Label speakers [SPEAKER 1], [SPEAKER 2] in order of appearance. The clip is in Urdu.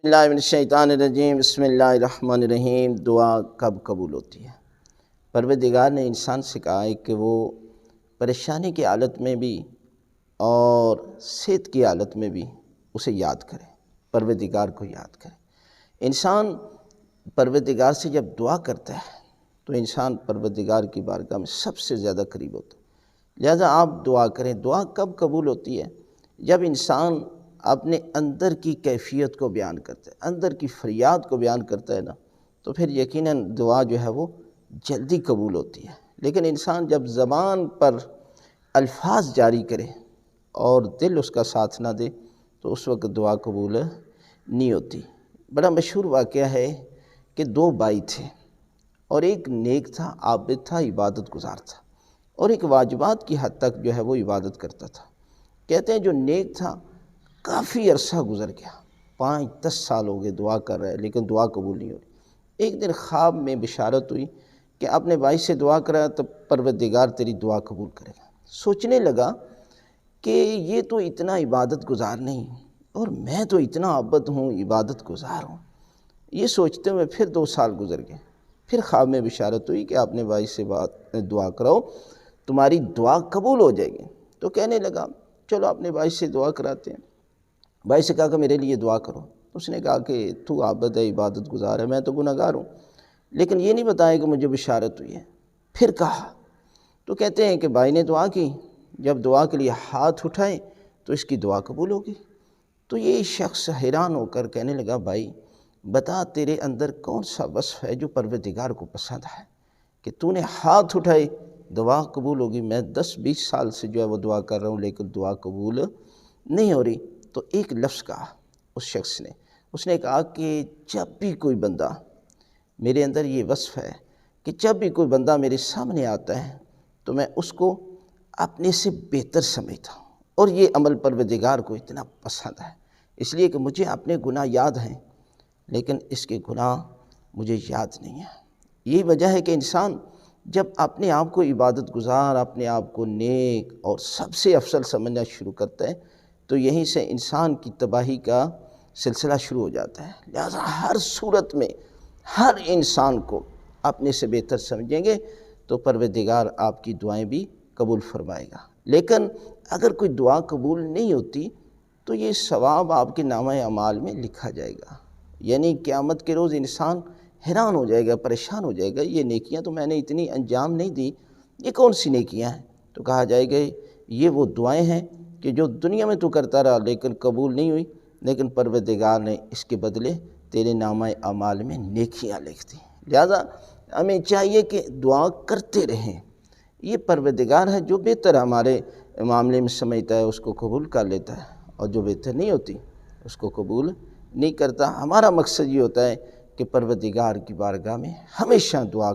[SPEAKER 1] بسم اللہ من الشیطان الرجیم، بسم اللہ الرحمن الرحیم۔ دعا کب قبول ہوتی ہے؟ پروردگار نے انسان سے کہا ہے کہ وہ پریشانی کی حالت میں بھی اور صحت کی حالت میں بھی اسے یاد کرے، پروردگار کو یاد کرے۔ انسان پروردگار سے جب دعا کرتا ہے تو انسان پروردگار کی بارگاہ میں سب سے زیادہ قریب ہوتا ہے۔ لہذا آپ دعا کریں۔ دعا کب قبول ہوتی ہے؟ جب انسان اپنے اندر کی کیفیت کو بیان کرتا ہے، اندر کی فریاد کو بیان کرتا ہے نا، تو پھر یقیناً دعا جو ہے وہ جلدی قبول ہوتی ہے۔ لیکن انسان جب زبان پر الفاظ جاری کرے اور دل اس کا ساتھ نہ دے تو اس وقت دعا قبول نہیں ہوتی۔ بڑا مشہور واقعہ ہے کہ دو بھائی تھے، اور ایک نیک تھا، عابد تھا، عبادت گزار تھا، اور ایک واجبات کی حد تک جو ہے وہ عبادت کرتا تھا۔ کہتے ہیں جو نیک تھا کافی عرصہ گزر گیا، 5-10 سال ہو گئے دعا کر رہا ہے لیکن دعا قبول نہیں ہو رہی۔ ایک دن خواب میں بشارت ہوئی کہ اپنے بھائی سے دعا کرا تو پروردگار تیری دعا قبول کرے گا۔ سوچنے لگا کہ یہ تو اتنا عبادت گزار نہیں اور میں تو اتنا عابد ہوں، عبادت گزار ہوں۔ یہ سوچتے ہوئے پھر 2 سال گزر گئے۔ پھر خواب میں بشارت ہوئی کہ اپنے بھائی سے دعا کراؤ، تمہاری دعا قبول ہو جائے گی۔ تو کہنے لگا چلو اپنے بھائی سے دعا کراتے ہیں۔ بھائی سے کہا کہ میرے لیے دعا کرو۔ اس نے کہا کہ تو عابد ہے، عبادت گزار ہے، میں تو گنہگار ہوں، لیکن یہ نہیں بتایا کہ مجھے بشارت ہوئی ہے۔ پھر کہا تو کہتے ہیں کہ بھائی نے دعا کی، جب دعا کے لیے ہاتھ اٹھائے تو اس کی دعا قبول ہوگی۔ تو یہ شخص حیران ہو کر کہنے لگا بھائی بتا تیرے اندر کون سا وصف ہے جو پروردگار کو پسند ہے کہ تو نے ہاتھ اٹھائے دعا قبول ہوگی؟ میں 10-20 سال سے جو ہے وہ دعا کر رہا ہوں لیکن دعا قبول نہیں ہو رہی۔ تو ایک لفظ کہا اس شخص نے، اس نے کہا کہ جب بھی کوئی بندہ، میرے اندر یہ وصف ہے کہ جب بھی کوئی بندہ میرے سامنے آتا ہے تو میں اس کو اپنے سے بہتر سمجھتا ہوں، اور یہ عمل پروردگار کو اتنا پسند ہے اس لیے کہ مجھے اپنے گناہ یاد ہیں لیکن اس کے گناہ مجھے یاد نہیں ہیں۔ یہی وجہ ہے کہ انسان جب اپنے آپ کو عبادت گزار، اپنے آپ کو نیک اور سب سے افضل سمجھنا شروع کرتا ہے تو یہیں سے انسان کی تباہی کا سلسلہ شروع ہو جاتا ہے۔ لہذا ہر صورت میں ہر انسان کو اپنے سے بہتر سمجھیں گے تو پروردگار آپ کی دعائیں بھی قبول فرمائے گا۔ لیکن اگر کوئی دعا قبول نہیں ہوتی تو یہ ثواب آپ کے نامہ اعمال میں لکھا جائے گا، یعنی قیامت کے روز انسان حیران ہو جائے گا، پریشان ہو جائے گا، یہ نیکیاں تو میں نے اتنی انجام نہیں دی، یہ کون سی نیکیاں ہیں؟ تو کہا جائے گا یہ وہ دعائیں ہیں کہ جو دنیا میں تو کرتا رہا لیکن قبول نہیں ہوئی، لیکن پروردگار نے اس کے بدلے تیرے نامہ اعمال میں نیکیاں لکھ دی۔ لہذا ہمیں چاہیے کہ دعا کرتے رہیں۔ یہ پروردگار ہے جو بہتر ہمارے معاملے میں سمجھتا ہے اس کو قبول کر لیتا ہے، اور جو بہتر نہیں ہوتی اس کو قبول نہیں کرتا۔ ہمارا مقصد یہ ہوتا ہے کہ پروردگار کی بارگاہ میں ہمیشہ دعا